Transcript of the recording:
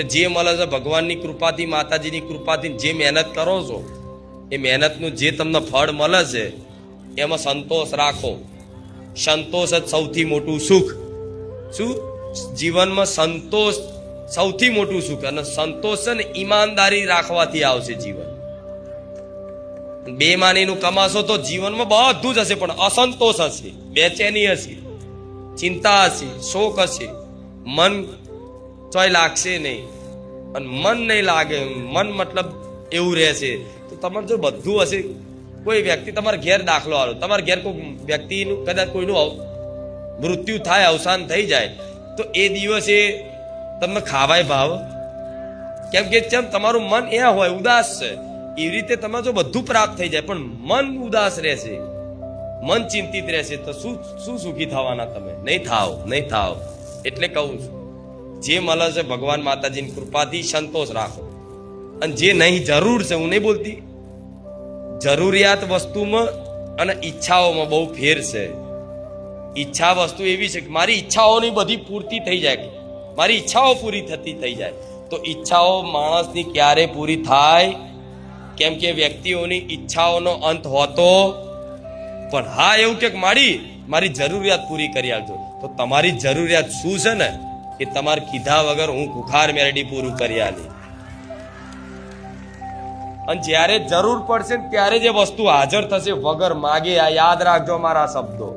જે મળે છે ભગવાનની કૃપાથી, માતાજીની કૃપાથી જે મહેનત કરો છો એ મહેનતનું જે તમને ફળ મળે છે એમાં સંતોષ રાખો. સંતોષ જ સૌથી મોટું સુખ. શું? જીવનમાં સંતોષ સૌથી મોટું સુખ. અને સંતોષ છે ને ઈમાનદારી રાખવાથી આવશે જીવન. બેમાનીનું કમાશો તો જીવનમાં બધું જ હશે, પણ અસંતોષ હશે, બેચેની હશે, ચિંતા હશે, શોક હશે, મન ચોય લાગશે નહીં. અને મન નહીં લાગે, મન મતલબ એવું રહેશે તો તમારે જો બધું હશે. કોઈ વ્યક્તિ તમારા ઘેર દાખલો આલો, તમારા ઘેર કોઈ વ્યક્તિનું કદાચ કોઈનું મૃત્યુ થાય, અવસાન થઈ જાય, તો એ દિવસે તમને ખાવાય ભાવ? કેમ કે જેમ તમારું મન એ હોય ઉદાસ છે, એવી રીતે તમે જો બધું પ્રાપ્ત થઈ જાય પણ મન ઉદાસ રહેશે, મન ચિંતિત રહેશે, તો શું સુખી થવાના તમે? નહીં થાવ, નહીં થાવ. એટલે કહું છું, જે મળે છે ભગવાન માતાજીની કૃપાથી સંતોષ રાખો. અને જે નહીં જરૂર છે, હું નહીં બોલતી, જરૂરિયાત વસ્તુમાં અને ઈચ્છાઓમાં બહુ ફેર છે. ઈચ્છા વસ્તુ એવી છે કે મારી ઈચ્છાઓની બધી પૂર્તિ થઈ જાય, મારી ઈચ્છાઓ પૂરી થઈ જાય, તો ઈચ્છાઓ માણસની ક્યારે પૂરી થાય? કેમ કે વ્યક્તિઓની ઈચ્છાઓનો અંત હોતો પણ હા એવું કે મારી જરૂરિયાત પૂરી કરી આપજો. તો તમારી જરૂરિયાત શું છે ને કે તમારે કીધા વગર હું ભૂખાર મેરડી પૂરું કરી આલી. અને જ્યારે જરૂર પડશે ત્યારે જે વસ્તુ હાજર થશે વગર માગે, આ યાદ રાખજો મારા શબ્દો.